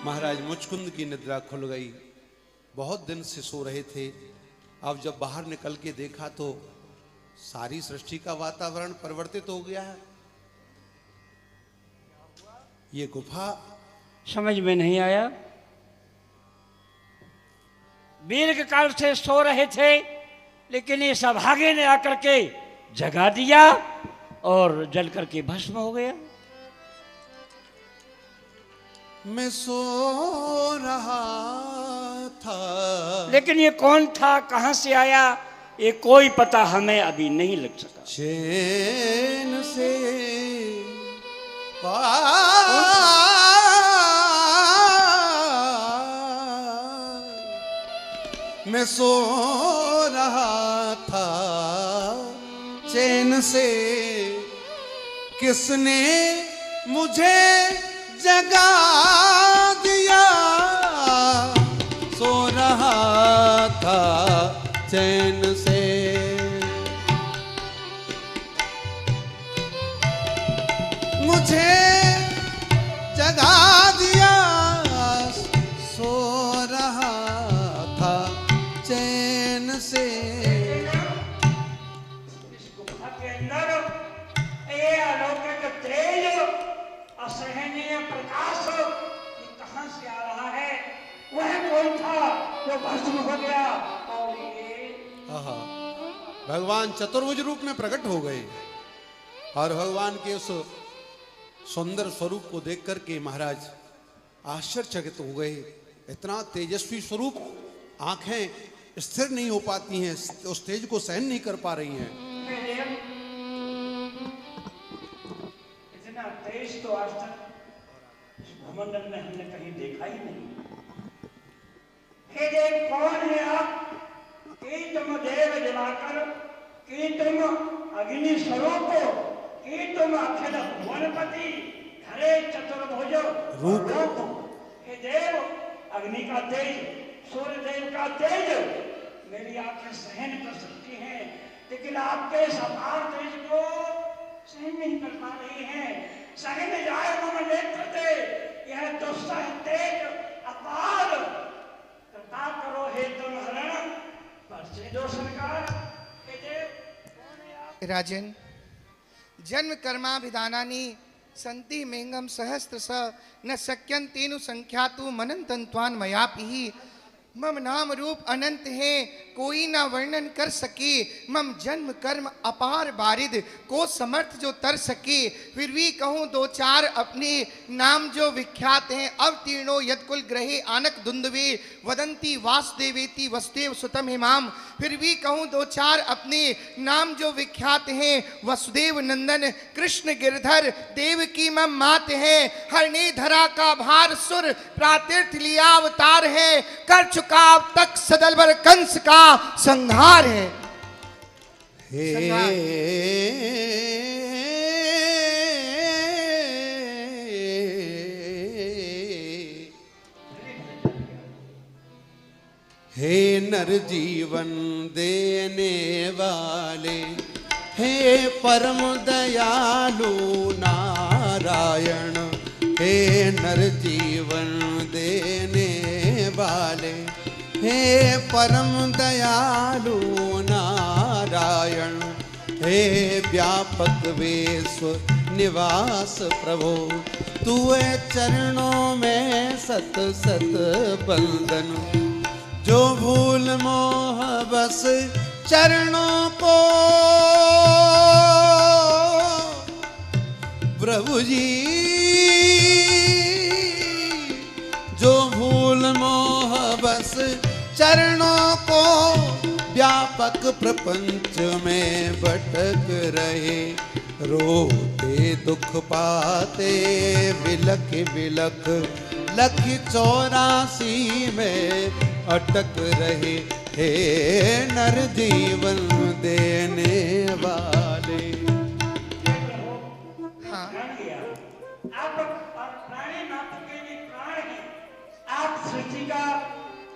महाराज मुचकुंद की निद्रा खुल गई। बहुत दिन से सो रहे थे। अब जब बाहर निकल के देखा तो सारी सृष्टि का वातावरण परिवर्तित हो गया है। ये गुफा समझ में नहीं आया। दीर्घ काल से सो रहे थे, लेकिन इस अभागे ने आकर के जगा दिया और जल करके भस्म हो गया। मैं सो रहा था, लेकिन ये कौन था, कहां से आया, ये कोई पता हमें अभी नहीं लग सका। चैन से मैं सो रहा था चैन से, किसने मुझे जगा दिया। सो रहा था चैन से, मुझे जगा दिया। सो रहा था चैन से। इस गुफा के अंदर ये अलौकिक तेज, असहनीय प्रकाश, ये कहां से आ रहा है? वह कौन था जो भस्म हो गया? और ये भगवान चतुर्भुज रूप में प्रकट हो गए और भगवान के उस सुंदर स्वरूप को देख करके महाराज आश्चर्यचकित हो गए। इतना तेजस्वी स्वरूप, आंखें स्थिर नहीं हो पाती हैं, उस तेज को सहन नहीं कर पा रही हैं। इतना तेज तो आज तक इस भूमंडल में हमने कहीं देखा ही नहीं। हे देव, कौन है आप? कि तुम देव दिवाकर, कि तुम अग्नि स्वरूप, कि तुम अखिल भुवनपति, हरे चतुर्भुज रूप। हे देव, अग्नि का तेज, सूर्य देव का तेज मेरी आंखें सहन कर सकती हैं, लेकिन आपके इस अपार तेज को सहन नहीं कर पा रही हैं। सहन जाए मम नेत्र, यह दुस्सह तेज अपार। कृपा करो हे तुम हरण, परसे दो सरकार। हे देव, कौन है आप? राजन, जन्म कर्माभिधानानि संति मेंगम सहस्त्रश न शक्यंतेनु संख्यातु मनंतन्त्वान् मयापि। मम नाम रूप अनंत है, कोई ना वर्णन कर सके। मम जन्म कर्म अपार बारिद, को समर्थ जो तर सके। फिर भी कहूँ दो चार अपने नाम जो विख्यात हैं। अवतीर्णो यदकुल ग्रहे आनक दुंदवे, वदंती वासुदेवेति वसुदेव सुतम हिमाम। फिर भी कहूँ दो चार अपने नाम जो विख्यात हैं। वसुदेव नंदन, कृष्ण गिरधर, देवकी मम मात है। हरने धरा का भार सुर, प्रातीर्थ लिया अवतार है। कर चुका अब तक सदलवर कंस का संहार है। हे नर जीवन देने वाले, हे परम दयालु नारायण। हे नर जीवन देने वाले, हे परम दयालु नारायण। हे व्यापक वेश निवास प्रभो, तुए चरणों में सत सत बंदन। जो भूल मोह बस चरणों को प्रभु जी, जो भूल मोह बस चरणों को। व्यापक प्रपंच में भटक रहे, रोते दुख पाते विलख विलख। लख 84 में अटक रहे, हे नर जीवन देने वाले। हाँ, आप प्राणी मात्र के लिए प्राण हैं। आप सृष्टि का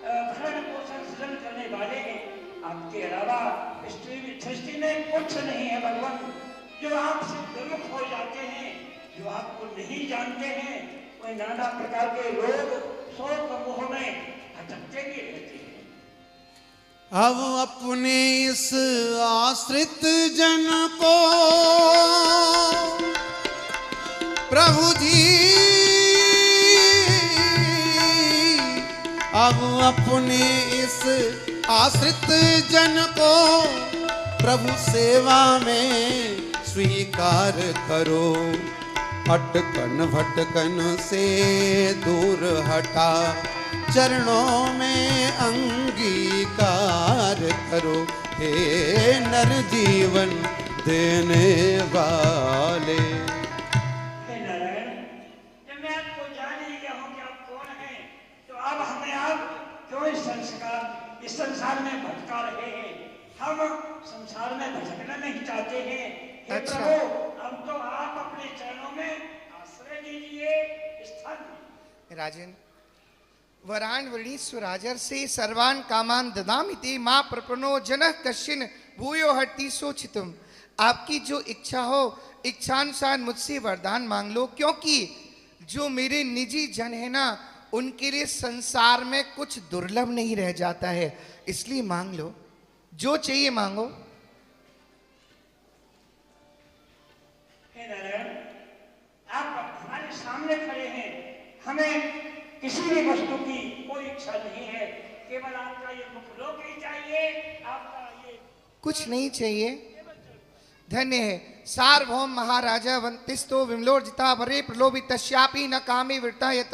भरण पोषण सृजन करने वाले हैं। आपके अलावा सृष्टि में कुछ नहीं है भगवान। जो आपसे विमुख हो जाते हैं, जो आपको नहीं जानते हैं, वह नाना प्रकार के रोग शोक मोह में भटकते भी रहते हैं। अब अपने इस आश्रित जन को प्रभु जी, अब अपने इस आश्रित जन को प्रभु सेवा में स्वीकार करो। अटकन भटकन से दूर हटा चरणों में अंगीकार करो। हे नर जीवन देने वाले। हे नारायण, जब मैं आपको जान ही गया हूँ कि आप कौन हैं, तो अब हमें आप क्यों इस संसार में भटका रहे हैं? हम संसार में भटकना नहीं चाहते हैं। हे अच्छा। प्रभु, हम तो आप अपने चरणों में आश्रय दीजिए, स्थान दीजिए। राजन, वरान वृणीश्वराजर से सर्वान कामान ददामिति माँ प्रपनो जनः कश्चिन भूयो हट्टी सोचितुम। आपकी जो इच्छा हो, इच्छानुसार मुझसे वरदान मांग लो, क्योंकि जो मेरे निजी जन है ना, उनके लिए संसार में कुछ दुर्लभ नहीं रह जाता है। इसलिए मांग लो, जो चाहिए मांगो। हे नारायण, आप हमारे सामने खड़े हैं, हमें किसी भी वस्तु की कोई इच्छा नहीं है, केवल आपका ये मुख लोक ही चाहिए, आपका ये कुछ नहीं चाहिए। धन्य है सार्वभौम महाराजा वंतिस्तो विमलोर्जिता वरे प्रलोभित तस्यापि न कामे वृता यत।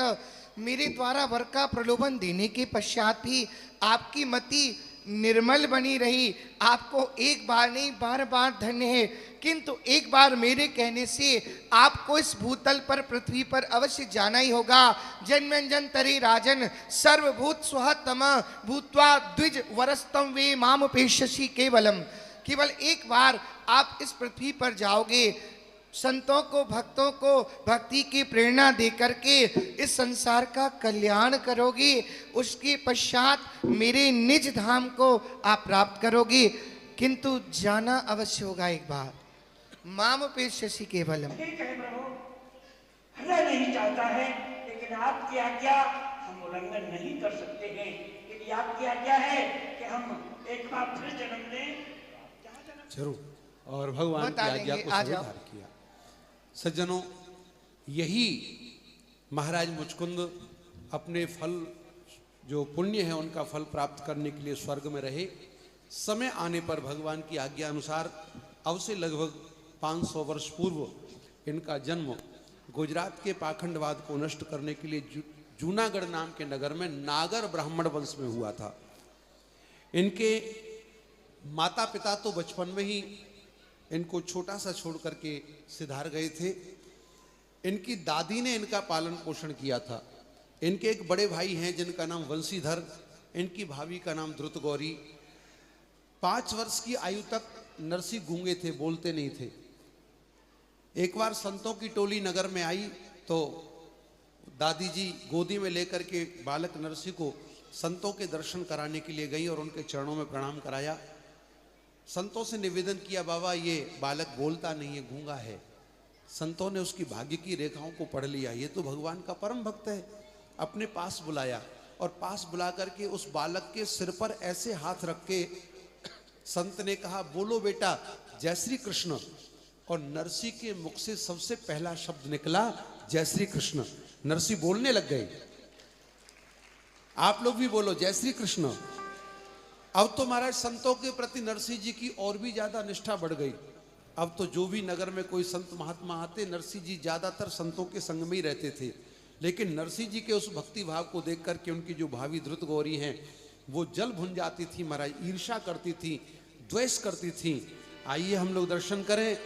मेरे द्वारा वर का प्रलोभन देने के पश्चात भी आपकी मति निर्मल बनी रही। आपको एक बार नहीं बार बार धन्य है, किंतु एक बार मेरे कहने से आपको इस भूतल पर, पृथ्वी पर अवश्य जाना ही होगा। जन्मंजंतरे राजन सर्वभूत स्वः तम भूत्वा द्विज वरस्तम वे माम पेशसी केवलम। केवल एक बार आप इस पृथ्वी पर जाओगे, संतों को, भक्तों को भक्ति की प्रेरणा दे करके इस संसार का कल्याण करोगे। उसके पश्चात मेरे निज धाम को आप प्राप्त करोगे, किंतु जाना अवश्य होगा एक बार। माम पेशसी केवलम। ठीक है प्रभु, हृदय नहीं चाहता है, लेकिन आपकी आज्ञा हम उल्लंघन नहीं कर सकते हैं। यदि आपकी आज्ञा है कि हम एक बार फिर जन्म लें, जरूर। और भगवान की बता आज्ञा देंगे, को आ जाओ। स्वीकार किया। सज्जनों, यही महाराज मुचकुंद अपने फल, जो पुण्य है उनका फल प्राप्त करने के लिए स्वर्ग में रहे। समय आने पर भगवान की आज्ञा अनुसार अब से लगभग 500 वर्ष पूर्व इनका जन्म गुजरात के पाखंडवाद को नष्ट करने के लिए जूनागढ़ नाम के नगर में नागर ब्राह्मण वंश में हुआ था। इनके माता पिता तो बचपन में ही इनको छोटा सा छोड़ करके सिधार गए थे। इनकी दादी ने इनका पालन पोषण किया था। इनके एक बड़े भाई हैं जिनका नाम वंशीधर, इनकी भाभी का नाम द्रुत गौरी। 5 वर्ष की आयु तक नरसी गूंगे थे, बोलते नहीं थे। एक बार संतों की टोली नगर में आई तो दादी जी गोदी में लेकर के बालक नरसी को संतों के दर्शन कराने के लिए गई और उनके चरणों में प्रणाम कराया। संतों से निवेदन किया, बाबा ये बालक बोलता नहीं है, गूंगा है। संतों ने उसकी भाग्य की रेखाओं को पढ़ लिया, ये तो भगवान का परम भक्त है। अपने पास बुलाया और पास बुला करके उस बालक के सिर पर ऐसे हाथ रख के संत ने कहा, बोलो बेटा जय श्री कृष्ण। और नरसी के मुख से सबसे पहला शब्द निकला जय श्री कृष्ण। नरसी बोलने लग गए। आप लोग भी बोलो जय श्री कृष्ण। अब तो महाराज संतों के प्रति नरसिंह जी की और भी ज्यादा निष्ठा बढ़ गई। अब तो जो भी नगर में कोई संत महात्मा आते, नरसिंह जी ज्यादातर संतों के संग में ही रहते थे। लेकिन नरसिंह जी के उस भक्ति भाव को देख करके उनकी जो भावी द्रुत गौरी हैं वो जल भुन जाती थी महाराज, ईर्ष्या करती थी, द्वेष करती थी। आइए हम लोग दर्शन करें।